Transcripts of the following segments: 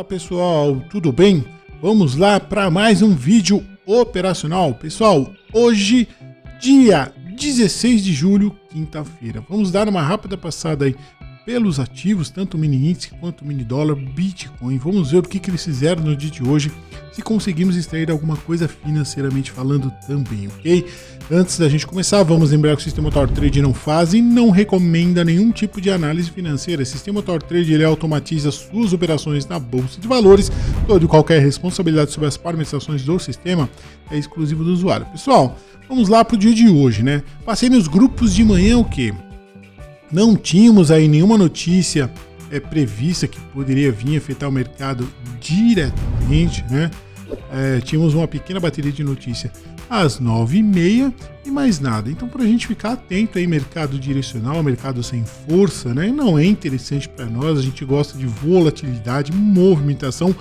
Pessoal, tudo bem? Vamos lá para mais um vídeo operacional. Pessoal, hoje, dia 16 de julho, quinta-feira. Vamos dar uma rápida passada aí pelos ativos, tanto o mini índice quanto o mini dólar, Bitcoin. Vamos ver o que eles fizeram no dia de hoje, se conseguimos extrair alguma coisa financeiramente falando também, ok? Antes da gente começar, vamos lembrar que o Sistema TorTrade não faz e não recomenda nenhum tipo de análise financeira. O Sistema TorTrade ele automatiza suas operações na Bolsa de Valores. Toda e qualquer responsabilidade sobre as parametrizações do sistema é exclusivo do usuário. Pessoal, vamos lá para o dia de hoje, né? Passei nos grupos de manhã o quê? Não tínhamos aí nenhuma notícia prevista que poderia vir afetar o mercado diretamente, né? Tínhamos uma pequena bateria de notícia às 9h30 e mais nada. Então, para a gente ficar atento aí, mercado direcional, mercado sem força, né? Não é interessante para nós. A gente gosta de volatilidade, movimentação,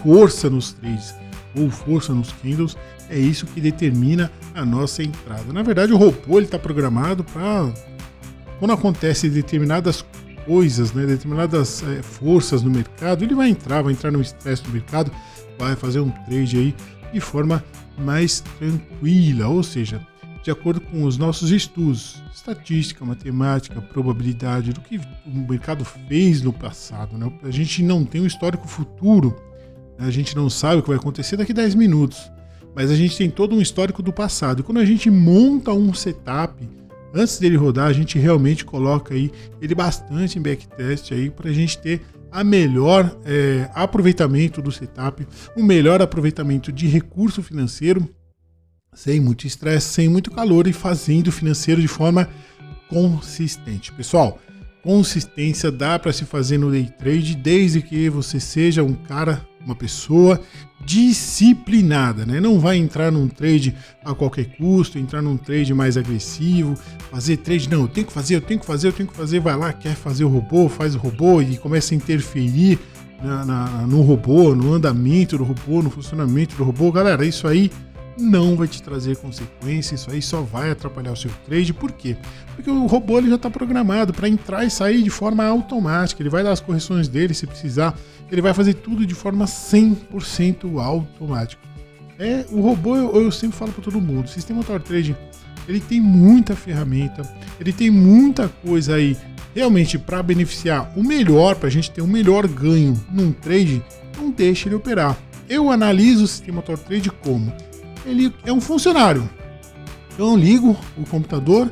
força nos trades ou força nos candles. É isso que determina a nossa entrada. Na verdade, o robô ele está programado para quando acontece determinadas coisas, né, determinadas forças no mercado, ele vai entrar no estresse do mercado, vai fazer um trade aí de forma mais tranquila, ou seja, de acordo com os nossos estudos, estatística, matemática, probabilidade, do que o mercado fez no passado, né? A gente não tem um histórico futuro, né? A gente não sabe o que vai acontecer daqui a 10 minutos, mas a gente tem todo um histórico do passado. E quando a gente monta um setup, antes dele rodar, a gente realmente coloca aí ele bastante em backtest aí para a gente ter a melhor aproveitamento do setup, o melhor aproveitamento de recurso financeiro, sem muito estresse, sem muito calor e fazendo financeiro de forma consistente. Pessoal, consistência dá para se fazer no day trade desde que você seja uma pessoa disciplinada, né? Não vai entrar num trade a qualquer custo, entrar num trade mais agressivo, fazer trade, não, eu tenho que fazer, vai lá, quer fazer o robô, faz o robô e começa a interferir no robô, no andamento do robô, no funcionamento do robô. Galera, isso aí não vai te trazer consequência, isso aí só vai atrapalhar o seu trade. Por quê? Porque o robô ele já está programado para entrar e sair de forma automática, ele vai dar as correções dele se precisar, ele vai fazer tudo de forma 100% automática. O robô, eu sempre falo para todo mundo, o Sistema TorTrade, ele tem muita ferramenta, ele tem muita coisa aí realmente para beneficiar o melhor, para a gente ter um melhor ganho num trade. Não deixe ele operar. Eu analiso o Sistema TorTrade como ele é um funcionário. Então eu ligo o computador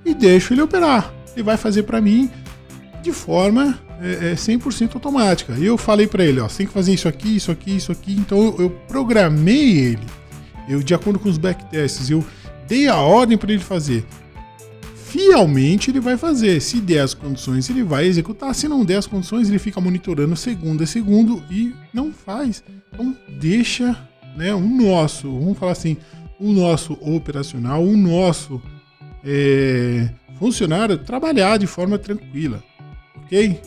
e deixo ele operar. Ele vai fazer para mim de forma 100% automática. E eu falei para ele, ó, você tem que fazer isso aqui, isso aqui, isso aqui. Então eu programei ele. De acordo com os backtests, eu dei a ordem para ele fazer. Fielmente ele vai fazer. Se der as condições, ele vai executar. Se não der as condições, ele fica monitorando segundo a segundo e não faz. Então deixa, né, vamos falar assim, o nosso operacional, o nosso funcionário trabalhar de forma tranquila, ok?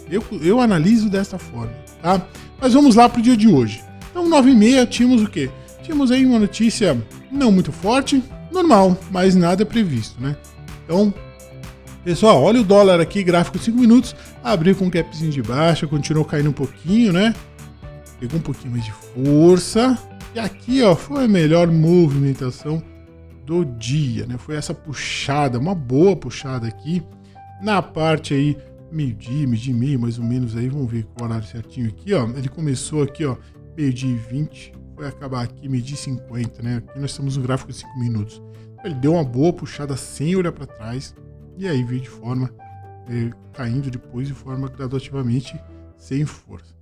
Eu analiso dessa forma, tá? Mas vamos lá para o dia de hoje. Então, 9h30, tínhamos o quê? Tínhamos aí uma notícia não muito forte, normal, mas nada previsto, né? Então, pessoal, olha o dólar aqui, gráfico de 5 minutos, abriu com um capzinho de baixa, continuou caindo um pouquinho, né? Pegou um pouquinho mais de força. E aqui, ó, foi a melhor movimentação do dia, né? Foi essa puxada, uma boa puxada aqui. Na parte aí, meio-dia e meio, mais ou menos aí, vamos ver com o horário certinho aqui, ó. Ele começou aqui, ó, meio-dia e 20, foi acabar aqui meio-dia e 50, né? Aqui nós temos um gráfico de 5 minutos. Ele deu uma boa puxada sem olhar para trás, e aí veio de forma, caindo depois de forma gradativamente sem força.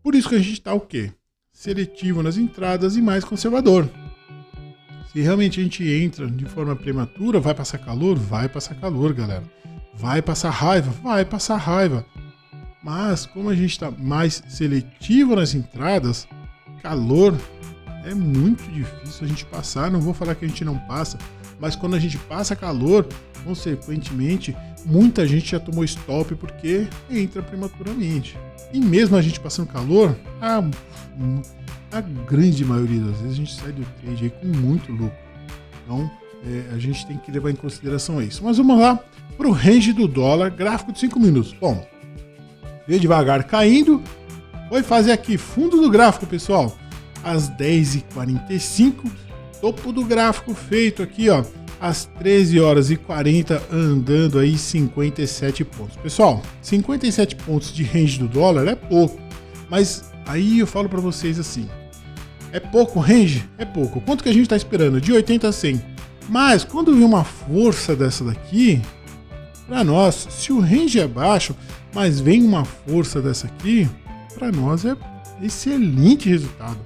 Por isso que a gente tá o quê? Seletivo nas entradas e mais conservador. Se realmente a gente entra de forma prematura, vai passar calor? Vai passar calor, galera. Vai passar raiva? Vai passar raiva. Mas como a gente está mais seletivo nas entradas, calor é muito difícil a gente passar. Não vou falar que a gente não passa, mas quando a gente passa calor, consequentemente, muita gente já tomou stop porque entra prematuramente. E mesmo a gente passando calor, a grande maioria das vezes a gente sai do trade aí com muito lucro. Então, a gente tem que levar em consideração isso. Mas vamos lá para o range do dólar, gráfico de 5 minutos. Bom, veio devagar caindo, Foi fazer aqui fundo do gráfico, pessoal, às 10h45, topo do gráfico feito aqui, ó, às 13h40, andando aí 57 pontos. Pessoal, 57 pontos de range do dólar é pouco, mas aí eu falo para vocês assim, é pouco range? É pouco. Quanto que a gente está esperando? De 80 a 100. Mas quando vem uma força dessa daqui, para nós, se o range é baixo, mas vem uma força dessa aqui, para nós é excelente resultado.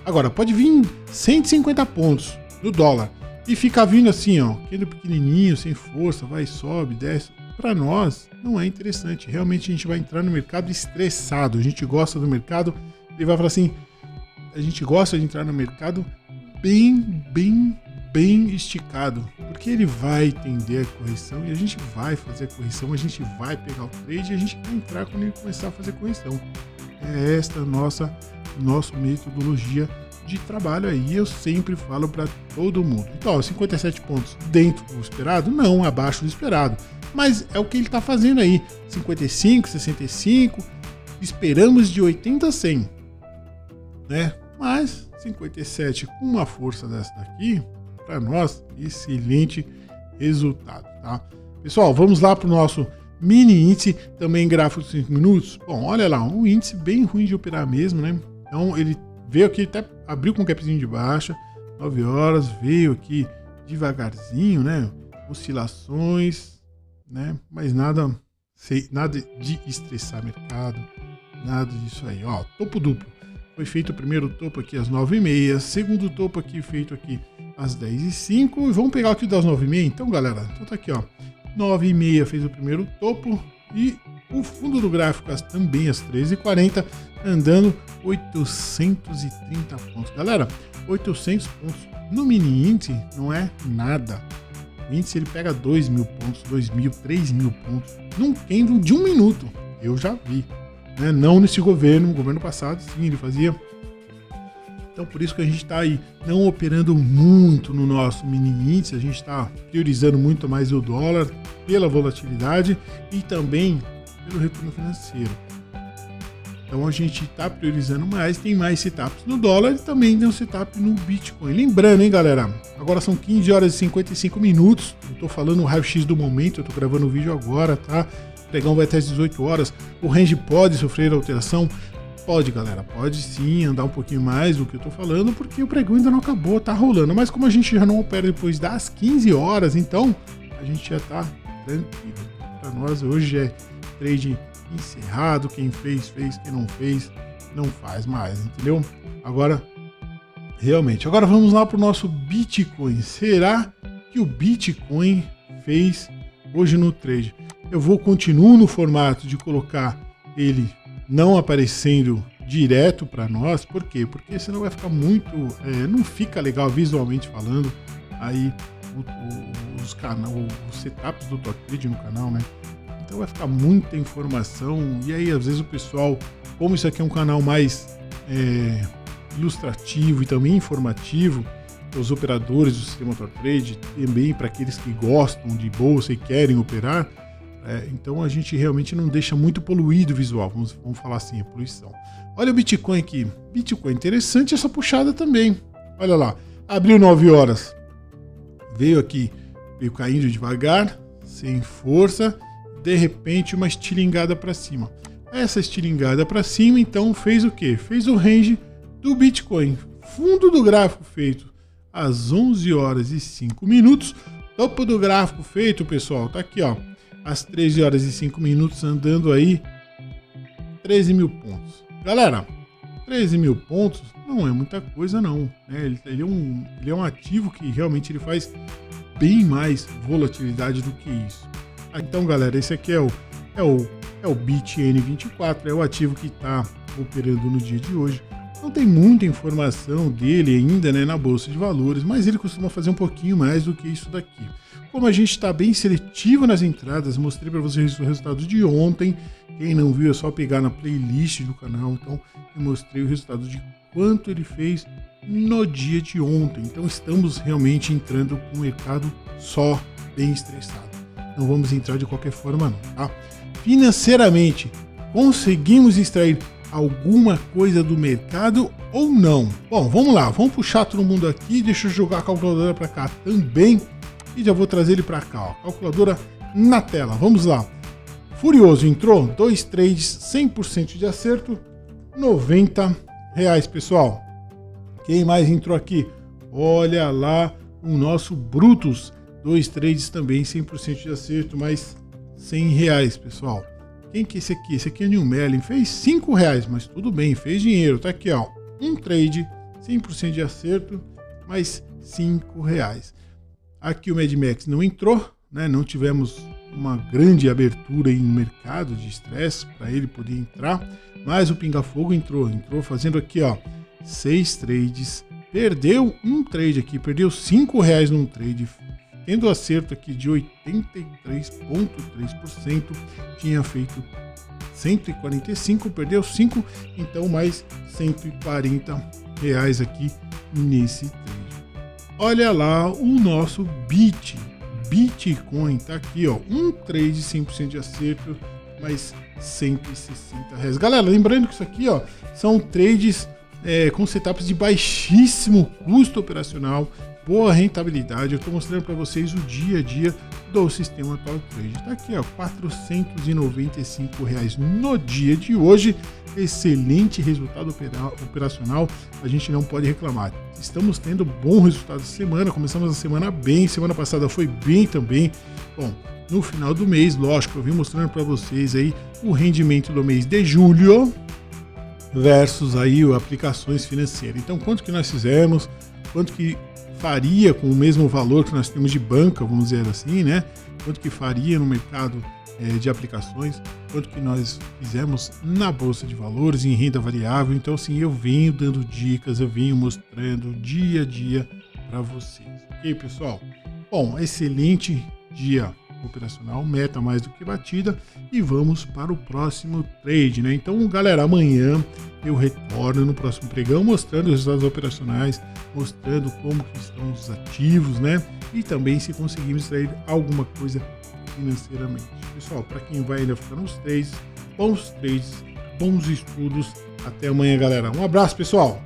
Agora, pode vir 150 pontos do dólar e ficar vindo assim, ó, aquele pequenininho, sem força, vai, sobe, desce. Para nós, não é interessante. Realmente a gente vai entrar no mercado estressado. A gente gosta do mercado, ele vai falar assim, a gente gosta de entrar no mercado bem esticado, porque ele vai entender a correção e a gente vai fazer a correção, a gente vai pegar o trade e a gente vai entrar quando ele começar a fazer correção. É esta nossa metodologia de trabalho aí, eu sempre falo para todo mundo. Então, ó, 57 pontos dentro do esperado? Não, abaixo do esperado, mas é o que ele está fazendo aí, 55, 65, esperamos de 80 a 100, né? Mas 57 com uma força dessa daqui, para nós, excelente resultado, tá? Pessoal, vamos lá para o nosso mini índice, também gráfico de 5 minutos. Bom, olha lá, um índice bem ruim de operar mesmo, né? Então ele veio aqui, até abriu com um capzinho de baixa, 9 horas, veio aqui devagarzinho, né? Oscilações, né? Mas nada de estressar mercado, nada disso aí. Ó, topo duplo. Foi feito o primeiro topo aqui às 9h30, segundo topo aqui feito aqui às 10h05. E vamos pegar aqui das 9h30, então, galera. Então tá aqui, ó. 9h30 fez o primeiro topo e o fundo do gráfico também às 13h40, andando 830 pontos. Galera, 800 pontos no mini índice não é nada. O índice ele pega 2.000 pontos, 2.000, 3.000 pontos num candle de 1 minuto. Eu já vi. Né? Não nesse governo, no governo passado, sim, ele fazia. Então, por isso que a gente está aí não operando muito no nosso mini índice, a gente está priorizando muito mais o dólar pela volatilidade e também pelo retorno financeiro. Então, a gente está priorizando mais, tem mais setups no dólar e também tem um setup no Bitcoin. Lembrando, hein, galera, agora são 15 horas e 55 minutos, eu estou falando o raio-x do momento, eu estou gravando o vídeo agora, tá? O pregão vai até às 18 horas, o range pode sofrer alteração? Pode, galera, pode sim andar um pouquinho mais do que eu tô falando, porque o pregão ainda não acabou, tá rolando. Mas como a gente já não opera depois das 15 horas, então a gente já tá tranquilo. Para nós hoje é trade encerrado, quem fez, quem não fez, não faz mais, entendeu? Agora, realmente, agora vamos lá pro nosso Bitcoin. Será que o Bitcoin fez hoje no trade? Eu continuo no formato de colocar ele não aparecendo direto para nós. Por quê? Porque senão vai ficar muito... não fica legal visualmente falando aí os setups do Top Trade no canal, né? Então vai ficar muita informação e aí às vezes o pessoal, como isso aqui é um canal mais ilustrativo e também informativo, os operadores do sistema Top Trade, também para aqueles que gostam de bolsa e querem operar, então a gente realmente não deixa muito poluído o visual, vamos falar assim, a poluição. Olha o Bitcoin aqui, Bitcoin, interessante essa puxada também, olha lá, abriu 9 horas, veio aqui, veio caindo devagar, sem força, de repente uma estilingada para cima. Essa estilingada para cima, então, fez o quê? Fez o range do Bitcoin, fundo do gráfico feito às 11 horas e 5 minutos, topo do gráfico feito, pessoal, tá aqui, ó, às 13 horas e 5 minutos, andando aí 13 mil pontos. Galera, 13 mil pontos não é muita coisa não, né? Ele é um ativo que realmente ele faz bem mais volatilidade do que isso. Então, galera, esse aqui é o BitN24, é o ativo que está operando no dia de hoje. Não tem muita informação dele ainda, né, na Bolsa de Valores, mas ele costuma fazer um pouquinho mais do que isso daqui. Como a gente está bem seletivo nas entradas, mostrei para vocês o resultado de ontem. Quem não viu é só pegar na playlist do canal. Então, eu mostrei o resultado de quanto ele fez no dia de ontem. Então, estamos realmente entrando com o mercado só bem estressado. Não vamos entrar de qualquer forma não, tá? Financeiramente, conseguimos extrair alguma coisa do mercado ou não? Bom, vamos lá, vamos puxar todo mundo aqui, deixa eu jogar a calculadora para cá também e já vou trazer ele para cá, ó. Calculadora na tela, vamos lá. Furioso entrou, 2 trades, 100% de acerto, R$90, pessoal. Quem mais entrou aqui? Olha lá o nosso Brutus, 2 trades também, 100% de acerto, mais R$100, pessoal. Quem que é esse aqui? Esse aqui é o New Merlin, fez R$5, mas tudo bem, fez dinheiro. Tá aqui, ó, um trade, 100% de acerto, mais R$5. Aqui o Mad Max não entrou, né? Não tivemos uma grande abertura aí no mercado de estresse para ele poder entrar, mas o Pinga Fogo entrou fazendo aqui, ó, 6 trades, perdeu um trade aqui, perdeu R$5 num trade, tendo acerto aqui de 83,3%, tinha feito 145, perdeu 5, então mais R$140 aqui nesse trade. Olha lá o nosso Bitcoin, tá aqui, ó, um trade 100% de acerto, mais R$160. Galera, lembrando que isso aqui, ó, são trades com setups de baixíssimo custo operacional, boa rentabilidade. Eu estou mostrando para vocês o dia a dia do sistema TalkTrade. Tá aqui, ó, R$495 no dia de hoje. Excelente resultado operacional, a gente não pode reclamar. Estamos tendo bom resultado essa semana, começamos a semana bem, semana passada foi bem também. Bom, no final do mês, lógico, eu vim mostrando para vocês aí o rendimento do mês de julho versus aí aplicações financeiras. Então, quanto que nós fizemos, quanto que faria com o mesmo valor que nós temos de banca, vamos dizer assim, né? Quanto que faria no mercado de aplicações, quanto que nós fizemos na Bolsa de Valores, em renda variável. Então, assim, eu venho dando dicas, eu venho mostrando dia a dia para vocês. Ok, pessoal? Bom, excelente dia operacional, meta mais do que batida, e vamos para o próximo trade, né? Então, galera, amanhã eu retorno no próximo pregão mostrando os resultados operacionais, mostrando como que estão os ativos, né? E também se conseguimos extrair alguma coisa financeiramente. Pessoal, para quem vai ainda ficar nos trades, bons estudos. Até amanhã, galera. Um abraço, pessoal!